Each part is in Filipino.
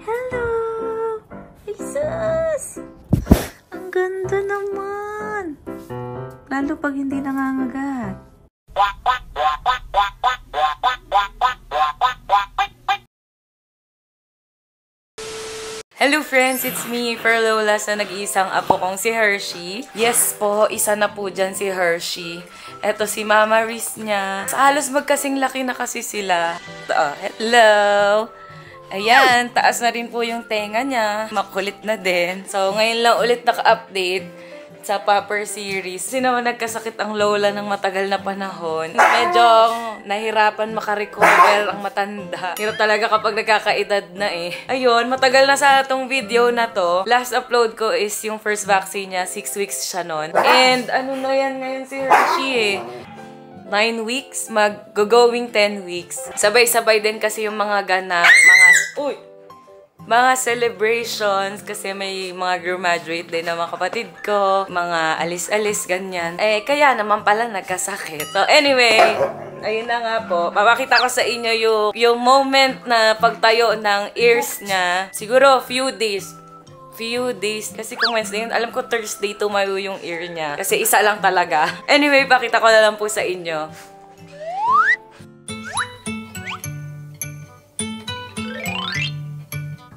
Hello! Jesus! Ang ganda naman! Lalo pag hindi nangangagat. Hello friends! It's me, Perlola, sa nag-iisang apo kong si Hershey. Yes po, isa na po dyan si Hershey. Eto si Mama Riz niya. Halos magkasing laki na kasi sila. Hello! Ayan, taas na rin po yung tenga niya. Makulit na din. So, ngayon lang ulit naka-update sa Popper series. Kasi naman nagkasakit ang lola ng matagal na panahon. Medyo nahirapan makarecover ang matanda. Hirap talaga kapag nagkakaedad na eh. Ayun, matagal na sa itong video na to. Last upload ko is yung first vaccine niya. 6 weeks siya nun. And ano na yan ngayon si Hershey eh. 9 weeks, mag-going 10 weeks. Sabay-sabay din kasi yung mga ganap, mga celebrations, kasi may mga graduate din na mga kapatid ko, mga alis-alis, ganyan. Eh, kaya naman pala nagkasakit. So, anyway, ayun na nga po. Papakita ko sa inyo yung moment na pagtayo ng ears niya. Siguro, few days. Kasi kung Wednesday yun, alam ko Thursday tumayo yung ear niya. Kasi isa lang talaga. Anyway, pakita ko na lang po sa inyo.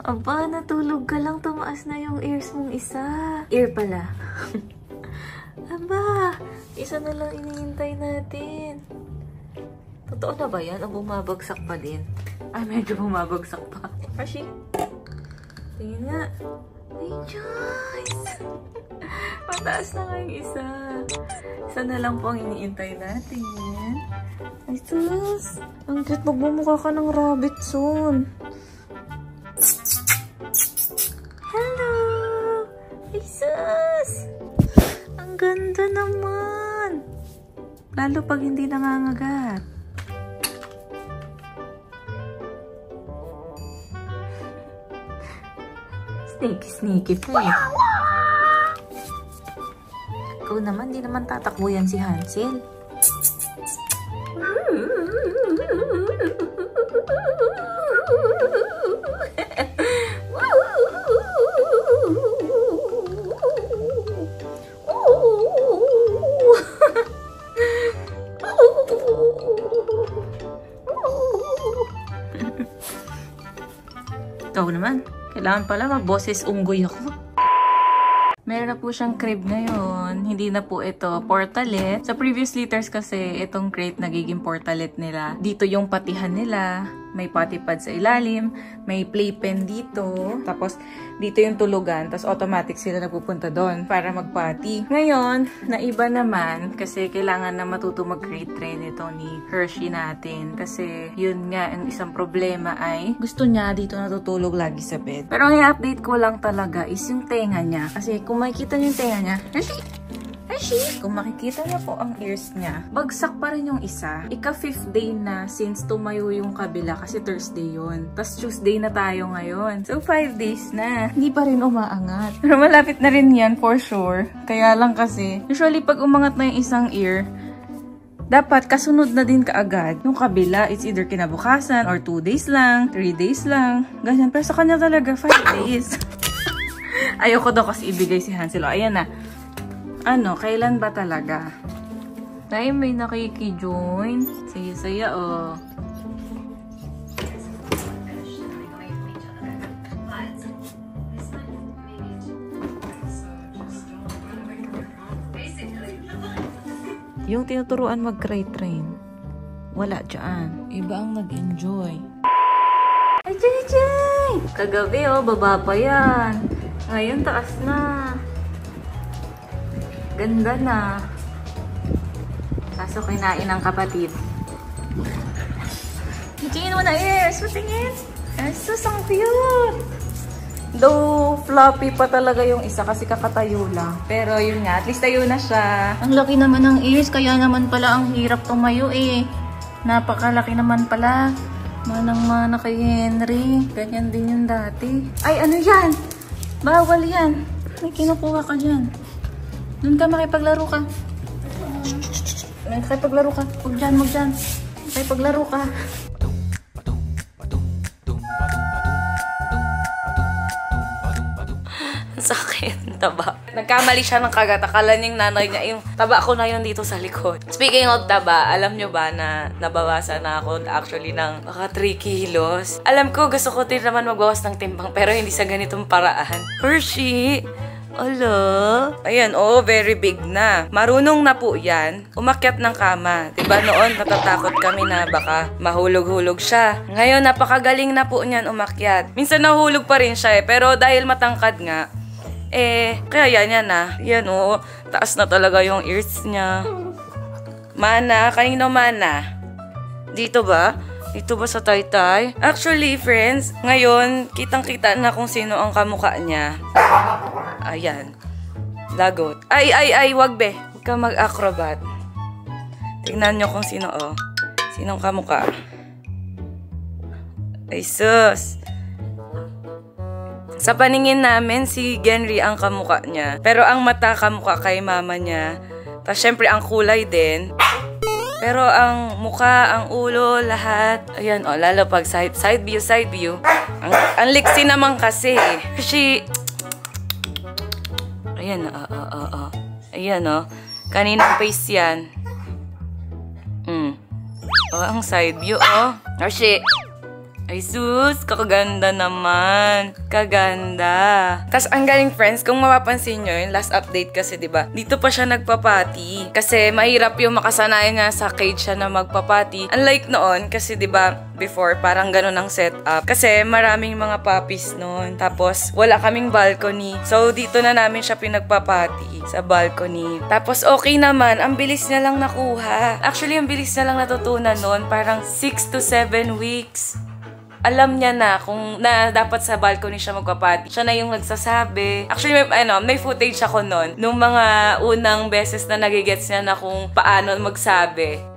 Aba, natulog ka lang. Tumaas na yung ears mong isa. Ear pala. Aba, isa na lang iniintay natin. Totoo na ba yan? O bumabagsak pa din? Ay, medyo bumabagsak pa. Hershey, tingin nga. Ay, Joyce! Mataas na nga yung isa. Isa na lang po ang iniintay natin. Ay, sus! Ang cute, magmumukha ka ng rabbit soon. Hello! Ay, sus! Ang ganda naman! Lalo pag hindi nangangagat. Sneaky pa eh. Ikaw naman, di naman tatakbo yan si Hansel. Ikaw naman. Kailangan pala mag-boses unggoy ako. Meron na po siyang crib ngayon. Hindi na po ito portalet. Sa previous litters kasi, itong crate nagiging portalet nila. Dito yung patihan nila. May potty pad sa ilalim. May playpen dito. Tapos, dito yung tulugan. Tapos, automatic sila nagpupunta doon para magpotty. Ngayon, naiba naman. Kasi kailangan na matuto mag-crate train ito ni Hershey natin. Kasi, yun nga, ang isang problema ay gusto niya dito natutulog lagi sa bed. Pero ang i-update ko lang talaga is yung tenga niya. Kasi, kung makikita niyo yung tenga niya, Hershey! Kung makikita niyo po ang ears niya, bagsak pa rin yung isa. Ika-5th day na since tumayo yung kabila kasi Thursday yun. Tapos Tuesday na tayo ngayon. So, 5 days na. Hindi pa rin umaangat. Pero malapit na rin yan for sure. Kaya lang kasi, usually pag umangat na yung isang ear, dapat kasunod na din kaagad. Yung kabila, it's either kinabukasan or 2 days lang, 3 days lang. Ganyan. Pero sa kanya talaga, 5 days. Ayoko daw kasi ibigay si Hansel. O, ayan na. Ano, kailan ba talaga? Tayo may nakiki-join. Saya-saya, oh. Yung tinuturuan mag-cry train, wala dyan. Iba ang nag-enjoy. Ay, Jay! Kagabi, oh, baba pa yan. Ngayon, taas na. Ganda na. Kaso kinain ng kapatid. Tingin mo na ears. Tingin. Ay, sus, ang cute. Though, floppy pa talaga yung isa kasi kakatayo lang. Pero yun nga, at least tayo na siya. Ang laki naman ng ears, kaya naman pala ang hirap tumayo eh. Napakalaki naman pala. Manang-mana kay Henry. Ganyan din yung dati. Ay, ano yan? Bawal yan. May kinukuha ka dyan. Doon ka, makipaglaro ka. Makipaglaro ka. Huwag dyan, huwag dyan. Makipaglaro ka. sakit. Taba. Nagkamali siya ng kagat. Akala niyang nanay niya, yung taba ko na yun dito sa likod. Speaking of taba, alam nyo ba na nabawasan na ako actually ng baka 3 kilos? Alam ko, gusto ko din naman magbawas ng timbang, pero hindi sa ganitong paraan. Hershey! Ala. Ayan, very big na. Marunong na po yan. Umakyat ng kama. Diba noon, natatakot kami na baka mahulog-hulog siya. Ngayon, napakagaling na po niyan umakyat. Minsan nahulog pa rin siya pero dahil matangkad nga, kaya yan na. Yan taas na talaga yung ears niya. Mana, kanino mana? Dito ba? Dito ba sa taytay? Actually, friends, ngayon, kitang-kita na kung sino ang kamukha niya. Ayan. Lagot. Ay, wag be. Huwag ka mag-acrobat. Tingnan nyo kung sino, Sinong kamukha? Ay, sus. Sa paningin namin, si Genry ang kamukha niya. Pero ang mata kamukha kay mama niya. Tapos, syempre, ang kulay din. Pero ang mukha, ang ulo, lahat. Ayan, lalo pag side view. Ang liksi naman kasi. Kasi, ayan, ayan, kaninang face yan. Ang side view, Kasi, ay sus, kakaganda naman. Kaganda. Tapos ang galing friends, kung mapapansin nyo, yung last update kasi, diba? Dito pa siya nagpapati. Kasi mahirap yung makasanayan nga sa cage siya na magpapati. Unlike noon, kasi diba, before, parang ganun ang setup. Kasi maraming mga puppies noon. Tapos, wala kaming balcony. So, dito na namin siya pinagpapati sa balcony. Tapos, okay naman. Ang bilis niya lang nakuha. Actually, ang bilis niya lang natutunan noon. Parang 6 to 7 weeks. Alam niya na kung dapat sa balcony siya magpapati. Siya na yung nagsasabi. Actually, may footage ako noon. Nung mga unang beses na nagigets niya na kung paano magsabi.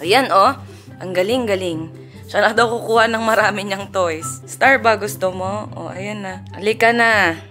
Ayan, ang galing-galing. Siya na daw kukuha ng marami niyang toys. Star ba gusto mo? Ayan na. Halika na.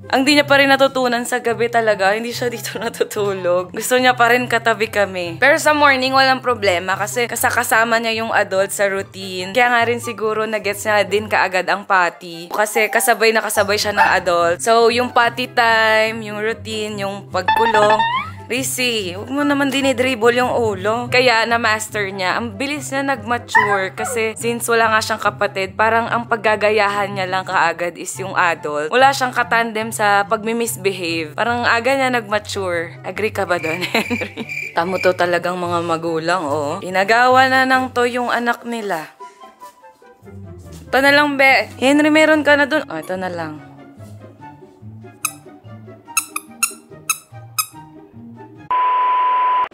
Ang di niya pa rin natutunan sa gabi talaga, hindi siya dito natutulog. Gusto niya pa rin katabi kami. Pero sa morning, walang problema kasi kasama niya yung adult sa routine. Kaya nga rin siguro nagets niya din kaagad ang potty. Kasi kasabay siya ng adult. So, yung potty time, yung routine, yung pagkulong, Rizzy, huwag mo naman dinidribble yung ulo. Kaya na-master niya. Ang bilis niya nag-mature kasi since wala nga siyang kapatid, parang ang paggagayahan niya lang kaagad is yung adult. Wala siyang katandem sa pagmi-misbehave. Parang aga niya nag-mature. Agree ka ba doon, Henry? Tamo to talagang mga magulang, Inagawa na ng to yung anak nila. Ito na lang, be. Henry, meron ka na doon. Ito na lang.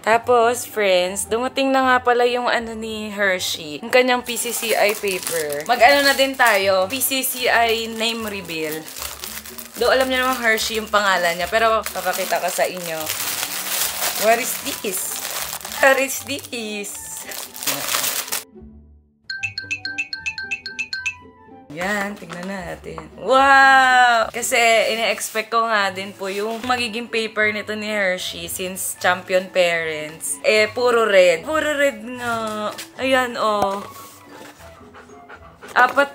Tapos, friends, dumating na nga pala yung ni Hershey. Yung kanyang PCCI paper. Mag-ano na din tayo, PCCI name reveal. Do alam niyo naman Hershey yung pangalan niya, pero papakita ko sa inyo. What is this? What is this? Yan, tignan natin. Wow! Kasi ine-expect ko nga din po yung magiging paper nito ni Hershey since champion parents. Puro red. Puro red nga. Ayan, 4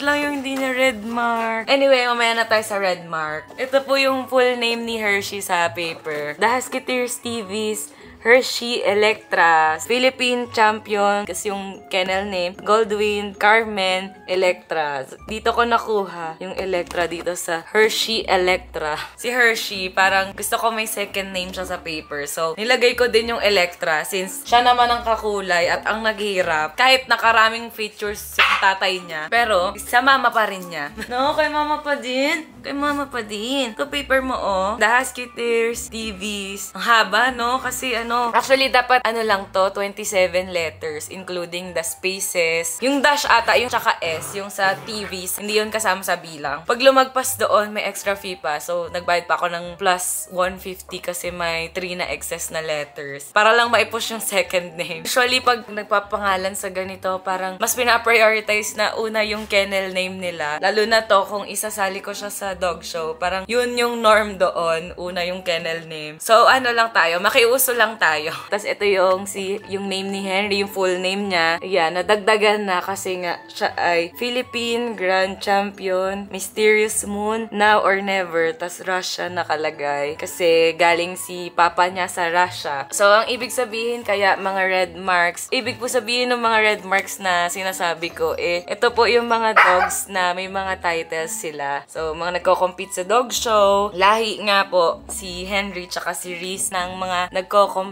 lang yung hindi na red mark. Anyway, mamaya na tayo sa red mark. Ito po yung full name ni Hershey sa paper. The Husky Tears TV's Hershey Electra. Philippine champion kasi yung kennel name. Goldwyn Carmen Electra. Dito ko nakuha yung Electra dito sa Hershey Electra. Si Hershey, parang gusto ko may second name siya sa paper. So, nilagay ko din yung Electra since siya naman ang kakulay at ang naghihirap. Kahit nakaraming features yung tatay niya. Pero, sa mama pa rin niya. No, kay mama pa din. Kay mama pa din. Ito paper mo, oh. The Husky Tears, TVs. Ang haba, no? Kasi actually, dapat lang to, 27 letters, including the spaces. Yung dash ata, yung tsaka S, yung sa TVs, hindi yun kasama sa bilang. Pag lumagpas doon, may extra fee pa. So, nagbayad pa ako ng plus 150 kasi may 3 na excess na letters. Para lang maipush yung second name. Usually, pag nagpapangalan sa ganito, parang mas pina-prioritize na una yung kennel name nila. Lalo na to, kung isasali ko siya sa dog show, parang yun yung norm doon, una yung kennel name. So, lang tayo, makiuso lang tayo. Tapos ito yung name ni Henry, yung full name niya. Ayan, nadagdagan na kasi nga siya ay Philippine Grand Champion, Mysterious Moon, Now or Never. Tapos Russia nakalagay kasi galing si papa niya sa Russia. So, ang ibig sabihin kaya mga red marks, ibig po sabihin ng mga red marks na sinasabi ko, ito po yung mga dogs na may mga titles sila. So, mga nagko-compete sa dog show. Lahi nga po si Henry tsaka si Reese ng mga nagko-compete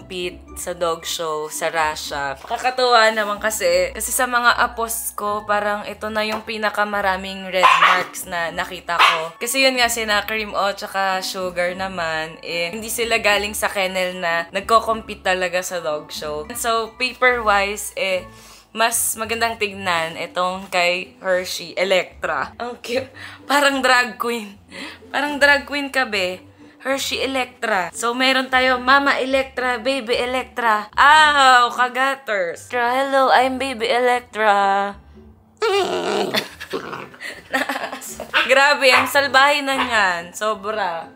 sa dog show sa Russia. Kakatuwa naman kasi sa mga apos ko, parang ito na yung pinakamaraming red marks na nakita ko. Kasi yun nga, sina Cream O tsaka Sugar naman, hindi sila galing sa kennel na nagko-compete talaga sa dog show. So, paper-wise, mas magandang tignan itong kay Hershey Electra. Ang cute. Parang drag queen. Parang drag queen ka, be. Hershey Electra. So, meron tayo Mama Electra, Baby Electra. Ow! Kagaters. Hello, I'm Baby Electra. Grabe, ang salbahe na niyan. Sobra.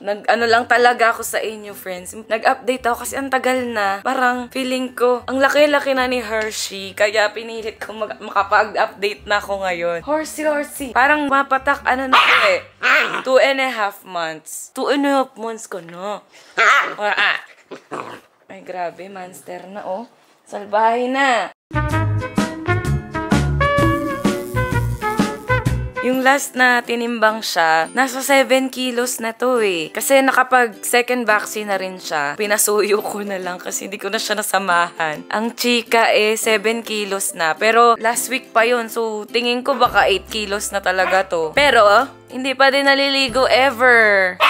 Lang talaga ako sa inyo, friends. Nag-update ako kasi ang tagal na. Parang feeling ko, ang laki-laki na ni Hershey. Kaya pinilit ko makapag-update na ako ngayon. Horsey. Parang mapatak, na ko 2.5 months. 2.5 months ko, no? Ay, grabe, monster na, oh. Salbahe na. Yung last na tinimbang siya, nasa 7 kilos na to Kasi nakapag second vaccine na rin siya. Pinasuyo ko na lang kasi hindi ko na siya nasamahan. Ang chika 7 kilos na. Pero last week pa yun. So tingin ko baka 8 kilos na talaga to. Pero hindi pa din naliligo ever.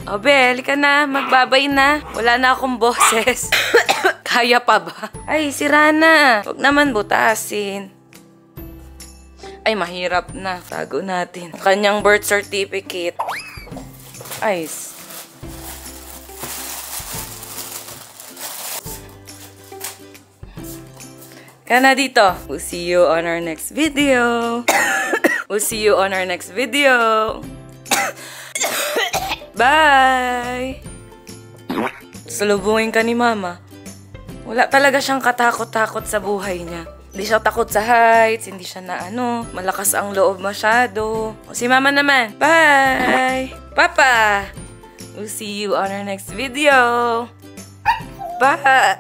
Obe, halika na. Magbabay na. Wala na akong boses. Kaya pa ba? Ay, sira na. Huwag naman butasin. Ay, mahirap na. Tago natin. Kanyang birth certificate. Ay. Kana dito. We'll see you on our next video. We'll see you on our next video. Bye! Salubungin ka ni Mama. Wala talaga siyang katakot-takot sa buhay niya. Hindi siya takot sa heights, hindi siya malakas ang loob masyado. O si Mama naman, bye! Papa! We'll see you on our next video. Bye!